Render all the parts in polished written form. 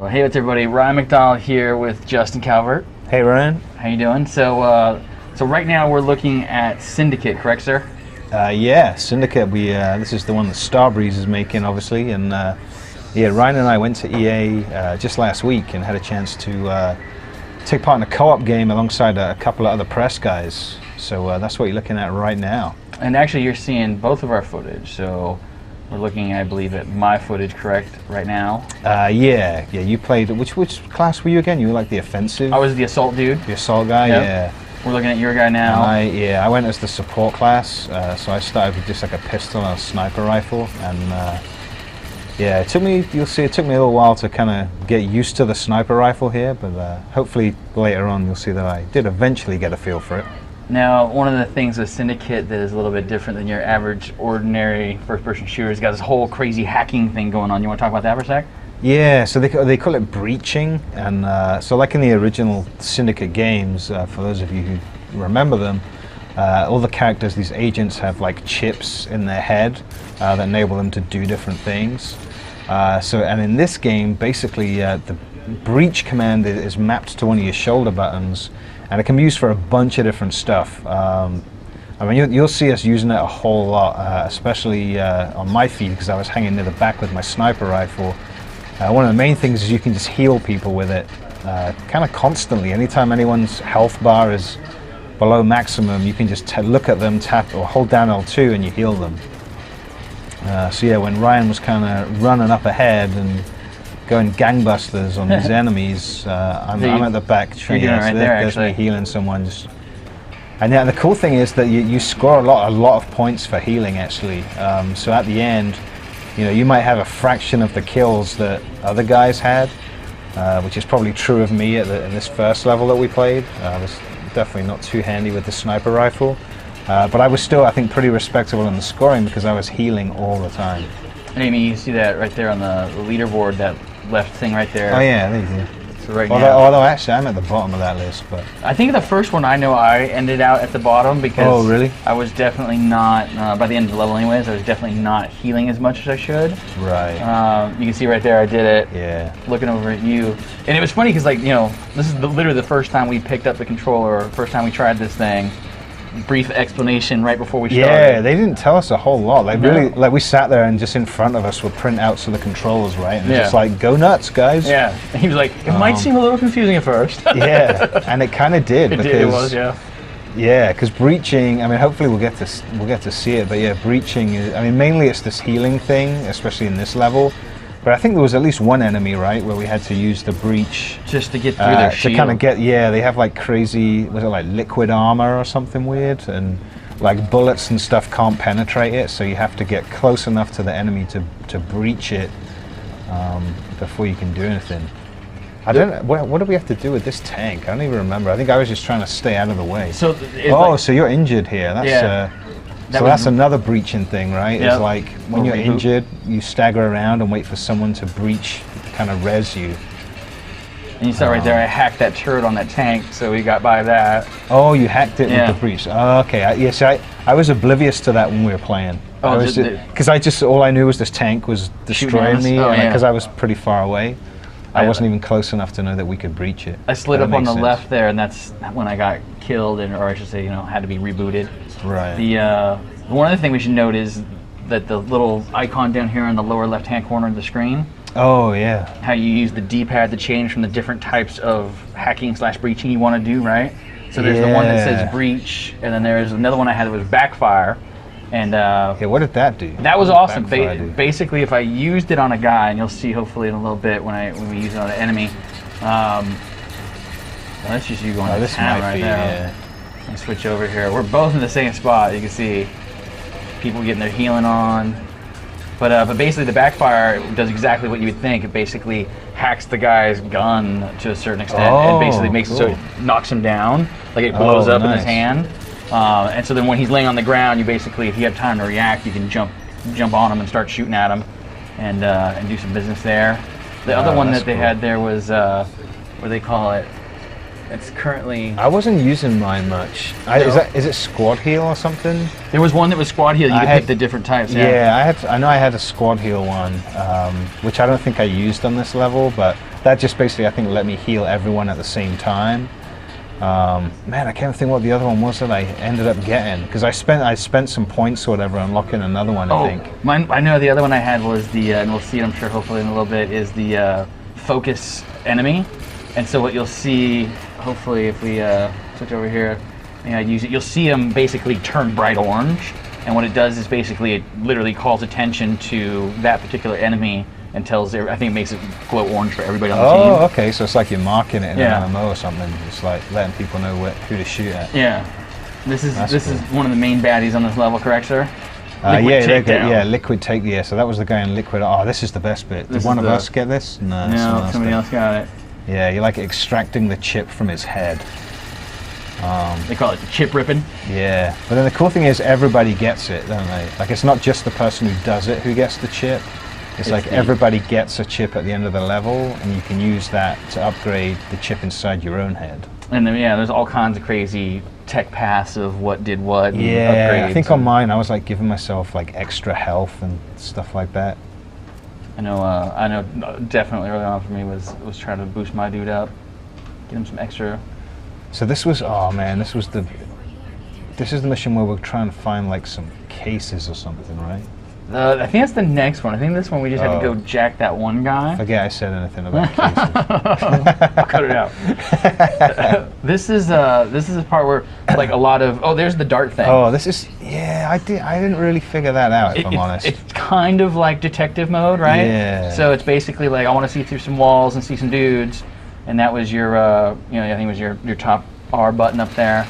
Well, hey, what's everybody? Ryan McDonald here with Justin Calvert. Hey, Ryan. How you doing? So right now we're looking at Syndicate, correct, sir? Yeah, Syndicate. This is the one that Starbreeze is making, obviously, and yeah, Ryan and I went to EA just last week and had a chance to take part in a co-op game alongside a couple of other press guys. So that's what you're looking at right now. And actually, you're seeing both of our footage. So we're looking, I believe, at my footage, correct, right now? Yeah. You played. Which class were you again? You were like the offensive. I was the assault dude. The assault guy. Yep. Yeah. We're looking at your guy now. I went as the support class, so I started with just like a pistol and a sniper rifle, and yeah, it took me. You'll see, it took me a little while to kind of get used to the sniper rifle here, but hopefully later on you'll see that I did eventually get a feel for it. Now, one of the things with Syndicate that is a little bit different than your average, ordinary first-person shooter is got this whole crazy hacking thing going on. You want to talk about that for a sec? Yeah, so they call it breaching, and so like in the original Syndicate games, for those of you who remember them, all the characters, these agents, have like chips in their head that enable them to do different things. And in this game, basically, the breach command is mapped to one of your shoulder buttons, and it can be used for a bunch of different stuff. I mean, you'll see us using it a whole lot, especially on my feed, because I was hanging near the back with my sniper rifle. One of the main things is you can just heal people with it kind of constantly. Anytime anyone's health bar is below maximum, you can just look at them, tap or hold down L2 and you heal them. So yeah, when Ryan was kind of running up ahead and going gangbusters on these enemies, I'm at the back. There's me healing someone. And yeah, the cool thing is that you score a lot of points for healing, actually. So at the end, you might have a fraction of the kills that other guys had, which is probably true of me in this first level that we played. I was definitely not too handy with the sniper rifle, but I was still, I think, pretty respectable in the scoring because I was healing all the time. And Amy, you see that right there on the leaderboard, that left thing right there? Oh yeah, there you go. So right although actually I'm at the bottom of that list, but I think the first one I know I ended out at the bottom because really? I was definitely not, by the end of the level anyways, I was definitely not healing as much as I should. Right. You can see right there I did it. Yeah. Looking over at you. And it was funny because this is literally the first time we picked up the controller, first time we tried this thing. Brief explanation right before we started. Yeah, they didn't tell us a whole lot. Like we sat there and just in front of us were printouts of the controls, right? And just like, go nuts, guys. Yeah. And he was like, it might seem a little confusing at first. Yeah, and it kind of did. It was, yeah. Yeah, because breaching, I mean, hopefully we'll get to see it, but yeah, breaching is, I mean, mainly it's this healing thing, especially in this level. But I think there was at least one enemy, right, where we had to use the breach just to get through their shield. To kind of get, they have like crazy, was it like liquid armor or something weird? And like bullets and stuff can't penetrate it, so you have to get close enough to the enemy to breach it before you can do anything. I don't know, what do we have to do with this tank? I don't even remember. I think I was just trying to stay out of the way. So so you're injured here. That's that's another breaching thing, right? Yep. It's like when you're injured, you stagger around and wait for someone to breach, kind of res you. And you saw right there, I hacked that turret on that tank, so we got by that. Oh, you hacked it with the breach. Oh, okay. So I was oblivious to that when we were playing. Because all I knew was this tank was destroying me, because I was pretty far away. I wasn't even close enough to know that we could breach it. I slid up on the left there, and that's when I got killed, or I should say, had to be rebooted. Right. One other thing we should note is that the little icon down here in the lower left-hand corner of the screen. Oh yeah. How you use the D-pad to change from the different types of hacking / breaching you want to do, right? So there's the one that says breach, and then there's another one I had that was backfire. And what did that do? That was awesome. Basically, if I used it on a guy, and you'll see hopefully in a little bit when we use it on an enemy. Let's just you going to this might right there. And switch over here. We're both in the same spot. You can see people getting their healing on. But basically, the backfire does exactly what you would think. It basically hacks the guy's gun to a certain extent, and basically makes it so it knocks him down, like it blows up in his hand. And so then when he's laying on the ground, you basically, if you have time to react, you can jump on him and start shooting at him, and do some business there. The other one that they had there was what do they call it? It's currently... I wasn't using mine much. Is it squad heal or something? There was one that was squad heal. You could pick the different types. Yeah, I know I had a squad heal one, which I don't think I used on this level, but that just basically, I think, let me heal everyone at the same time. Man, I can't think what the other one was that I ended up getting, because I spent some points or whatever unlocking another one. I think. I know the other one I had was the, and we'll see it, I'm sure, hopefully in a little bit, is the focus enemy. And so what you'll see, hopefully, if we switch over here, and use it, you'll see them basically turn bright orange. And what it does is basically it literally calls attention to that particular enemy and tells, I think it makes it glow orange for everybody on the team. Oh, okay, so it's like you're marking it in an MMO or something. It's like letting people know who to shoot at. Yeah. This is one of the main baddies on this level, correct, sir? Liquid take. Yeah, so that was the guy in Liquid. Oh, this is the best bit. Did one of us get this? No, somebody else got it. Yeah, you're like extracting the chip from his head. They call it the chip ripping. Yeah, but then the cool thing is everybody gets it, don't they? Like, it's not just the person who does it who gets the chip. It's like everybody gets a chip at the end of the level, and you can use that to upgrade the chip inside your own head. And then, there's all kinds of crazy tech paths of what did what. Yeah, and I think on mine I was like giving myself like extra health and stuff like that. I know. Definitely early on for me was trying to boost my dude up, get him some extra. So this was this is the mission where we're trying to find like some cases or something, right? I think that's the next one. I think this one we just had to go jack that one guy. Forget I said anything about cases. I'll cut it out. This is a part where like a lot of there's the dart thing. Oh, this is I didn't really figure that out if I'm honest. It's kind of like detective mode, right? Yeah. So it's basically like I want to see through some walls and see some dudes, and that was your I think it was your top R button up there.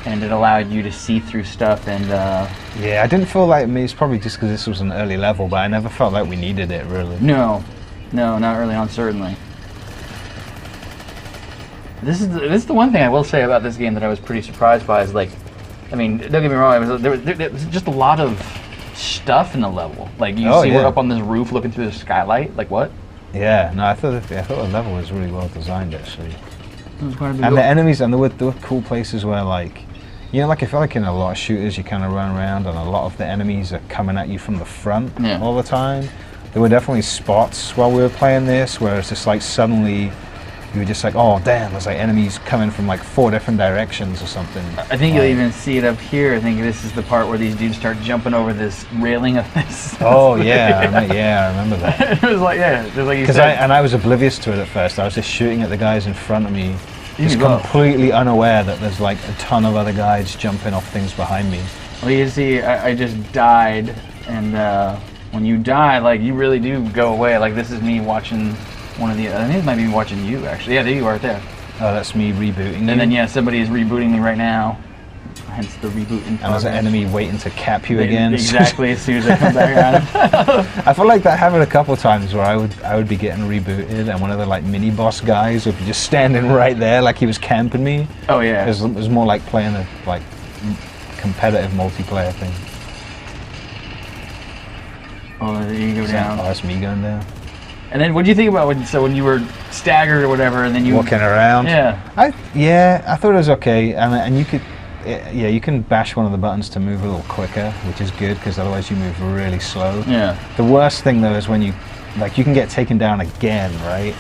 And it allowed you to see through stuff, and yeah, I didn't feel like it's probably just because this was an early level, but I never felt like we needed it really. No, not early on, certainly. This is the one thing I will say about this game that I was pretty surprised by is like, I mean, don't get me wrong, there was just a lot of stuff in the level. Like we're up on this roof looking through the skylight. Like what? Yeah, no, I thought the level was really well designed actually. It was quite a big and the enemies, and there were cool places where like. Like I feel like in a lot of shooters you kind of run around and a lot of the enemies are coming at you from the front all the time. There were definitely spots while we were playing this where it's just like suddenly you were just like, oh damn, there's like enemies coming from like 4 different directions or something. I think you'll even see it up here. I think this is the part where these dudes start jumping over this railing of this. Oh yeah, I remember that. It was like just like you said. Because I was oblivious to it at first. I was just shooting at the guys in front of me. Just completely unaware that there's like a ton of other guys jumping off things behind me. Well, you see, I just died, and when you die, like you really do go away. Like this is me watching one of the. I think it might be watching you actually. Yeah, there you are, right there. Oh, that's me rebooting. And then somebody is rebooting me right now. Hence the rebooting. And there's an enemy waiting to cap you again. Exactly, as soon as I come back around. I feel like that happened a couple of times where I would be getting rebooted and one of the like mini boss guys would be just standing right there like he was camping me. Oh yeah. It was more like playing a like competitive multiplayer thing. Oh, there you go down. Oh, that's me going down. And then what do you think about when you were staggered or whatever and then you walking around? Yeah. I thought it was okay, and you could. Yeah, you can bash one of the buttons to move a little quicker, which is good because otherwise you move really slow. Yeah. The worst thing though is when you can get taken down again, right?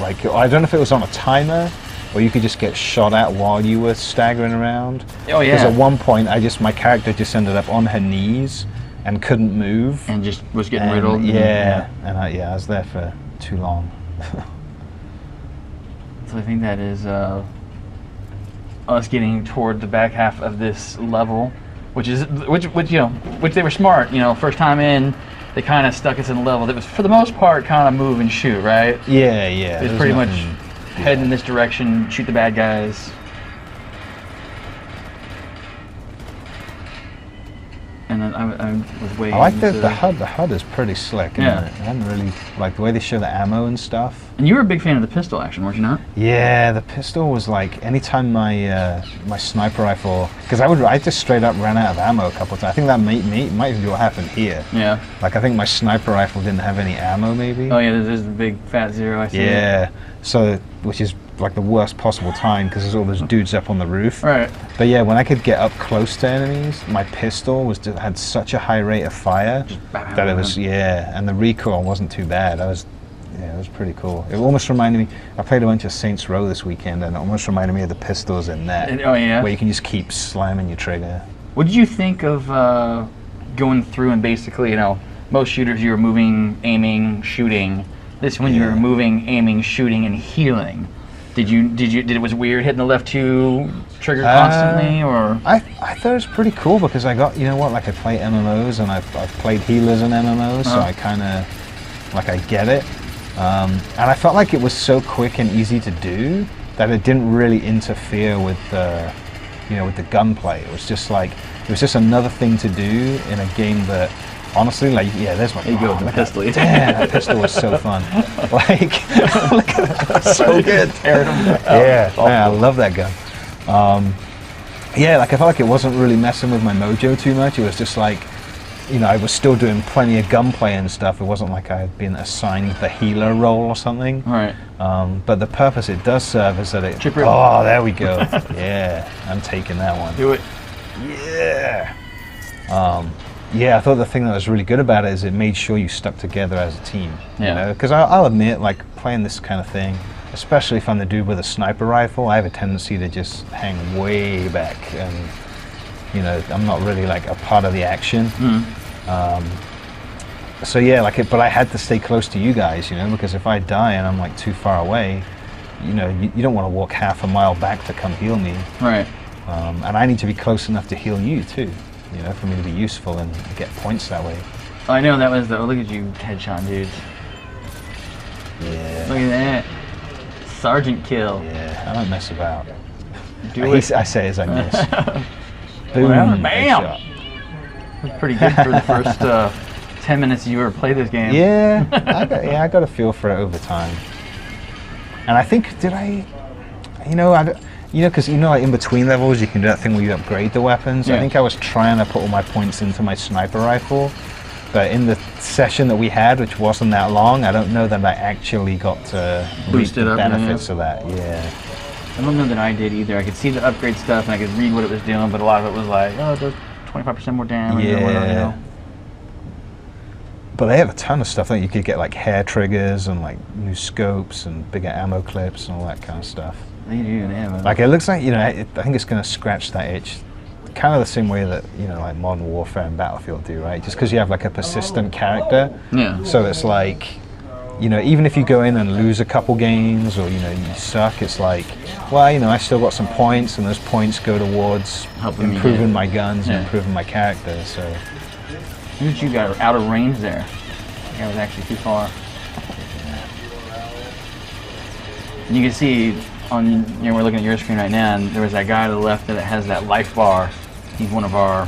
Like I don't know if it was on a timer or you could just get shot at while you were staggering around. Oh yeah. Because at one point my character just ended up on her knees and couldn't move. And just was getting riddled. Yeah. And I was there for too long. So I think that is us getting toward the back half of this level, which they were smart. First time in, they kind of stuck us in a level that was for the most part kind of move and shoot, right? Yeah. It was pretty much head in this direction, shoot the bad guys. And then I was waiting. I like the HUD. The HUD is pretty slick. Isn't it? I hadn't really like the way they show the ammo and stuff. And you were a big fan of the pistol action, weren't you not? Yeah, the pistol was like anytime my sniper rifle, because I just straight up ran out of ammo a couple of times. I think that might even be what happened here. Yeah. Like I think my sniper rifle didn't have any ammo, maybe. Oh yeah, there's the big fat zero. I see. Yeah. So which is like the worst possible time because there's all those dudes up on the roof. Right. But yeah, when I could get up close to enemies, my pistol had such a high rate of fire that it was and the recoil wasn't too bad. It was pretty cool. It almost reminded me. I played a bunch of Saints Row this weekend, and it almost reminded me of the pistols in that. Where you can just keep slamming your trigger. What did you think of going through and basically, most shooters you were moving, aiming, shooting. This one you were moving, aiming, shooting, and healing. Did it was weird hitting the left 2 trigger constantly, or? I thought it was pretty cool because I got, like I play MMOs and I've played healers in MMOs, so I kind of, I get it. And I felt like it was so quick and easy to do that it didn't really interfere with the, with the gunplay. It was just another thing to do in a game that, honestly, there's my pistol. Damn, that pistol was so fun. Look at that, so good. Tearing them man, I love that gun. I felt like it wasn't really messing with my mojo too much. It was just I was still doing plenty of gunplay and stuff. It wasn't like I had been assigned the healer role or something. Right. But the purpose it does serve is that it... Oh, there we go. Yeah, I'm taking that one. Do it. Yeah. I thought the thing that was really good about it is it made sure you stuck together as a team. Yeah. Because I'll admit, playing this kind of thing, especially if I'm the dude with a sniper rifle, I have a tendency to just hang way back and, I'm not really a part of the action. But I had to stay close to you guys, because if I die and I'm too far away, you don't want to walk half a mile back to come heal me. Right. And I need to be close enough to heal you too, for me to be useful and get points that way. I know that was look at you, headshot dudes. Yeah. Look at that. Sergeant kill. Yeah, I don't mess about. I say as I miss. Boom, bam! headshot. That's pretty good for the first 10 minutes you ever played this game. Yeah, I got a feel for it over time. And I think, because in between levels you can do that thing where you upgrade the weapons. Yeah. I think I was trying to put all my points into my sniper rifle, but in the session that we had, which wasn't that long, I don't know that I actually got to reap the benefits of that. Yeah. I don't know that I did either. I could see the upgrade stuff and I could read what it was doing, but a lot of it was it does 25% more damage or whatever, But they have a ton of stuff. You could get hair triggers and new scopes and bigger ammo clips and all that kind of stuff. They do, they have it. It looks like, I think it's going to scratch that itch. Kind of the same way that, Modern Warfare and Battlefield do, right? Just because you have a persistent character. Yeah. So it's even if you go in and lose a couple games or, you suck, it's I still got some points and those points go towards improving my guns and improving my character, so. Look at you got out of range there. That was actually too far. And you can see we're looking at your screen right now, and there was that guy to the left that has that life bar. He's one of our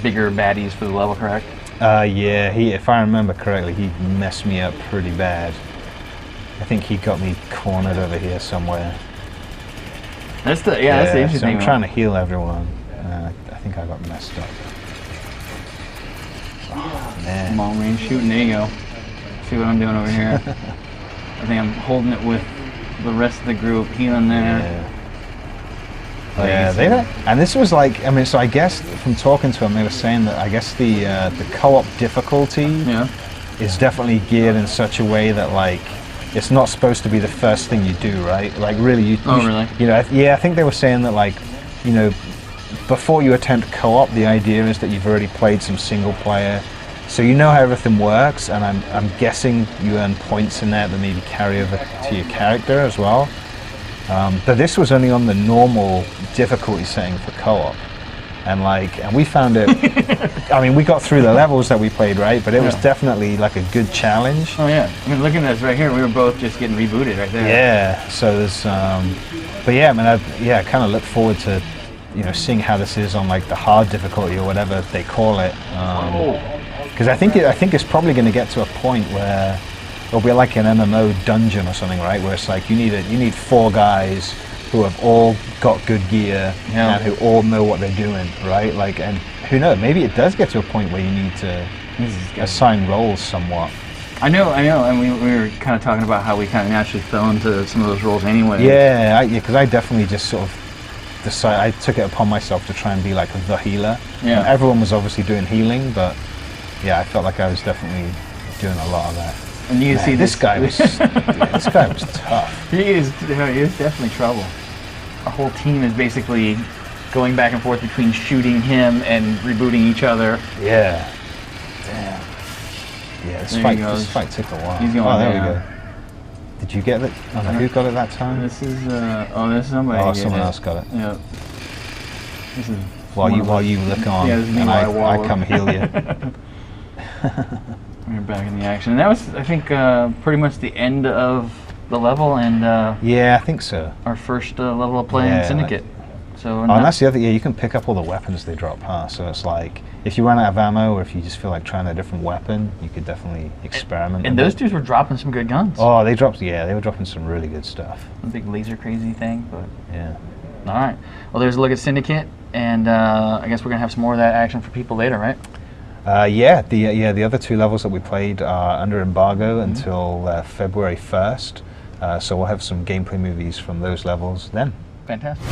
bigger baddies for the level, correct? If I remember correctly, he messed me up pretty bad. I think he got me cornered over here somewhere. That's the interesting thing. I'm trying to heal everyone. I think I got messed up. Oh, man. Long range shooting, there you go. See what I'm doing over here. I think I'm holding it with the rest of the group, healing there. They don't. And this was so I guess from talking to them, they were saying that I guess the co-op difficulty is definitely geared in such a way that it's not supposed to be the first thing you do, right? Really, I think they were saying that before you attempt co-op, the idea is that you've already played some single player, so you know how everything works, and I'm guessing you earn points in that maybe carry over to your character as well. But this was only on the normal difficulty setting for co-op, and we found it. We got through the levels that we played, right? But it was definitely a good challenge. Oh yeah, looking at this right here, we were both just getting rebooted right there. Yeah. So there's, I kind of look forward to, seeing how this is on the hard difficulty or whatever they call it. Because I think it's probably going to get to a point where it'll be like an MMO dungeon or something, right? Where it's you need 4 guys who have all got good gear and who all know what they're doing, right? And who knows? Maybe it does get to a point where you need to assign roles somewhat. I know, and we were kind of talking about how we kind of naturally fell into some of those roles anyway. Yeah, because I definitely just sort of decided, I took it upon myself to try and be like the healer. Yeah. And everyone was obviously doing healing, but yeah, I felt like I was definitely doing a lot of that. And you can see this guy was this guy was tough. He is definitely trouble. Our whole team is basically going back and forth between shooting him and rebooting each other. Yeah. Damn. Yeah, this fight took a while. He's going there down. we go. Did you get it? Oh no, who got it that time? This is there's somebody. Oh, someone else got it. Yeah. This is while you look on, yeah, this is me and while I come heal you. We're back in the action, and that was, I think, pretty much the end of the level, and yeah, I think so. Our first level of play in Syndicate. So. And that's the other. Yeah, you can pick up all the weapons they drop past. So it's like if you run out of ammo, or if you just feel like trying a different weapon, you could definitely experiment. And those dudes were dropping some good guns. Oh, they were dropping some really good stuff. A big laser crazy thing, but yeah. All right. Well, there's a look at Syndicate, and I guess we're gonna have some more of that action for people later, right? The other two levels that we played are under embargo until February 1st. So we'll have some gameplay movies from those levels then. Fantastic.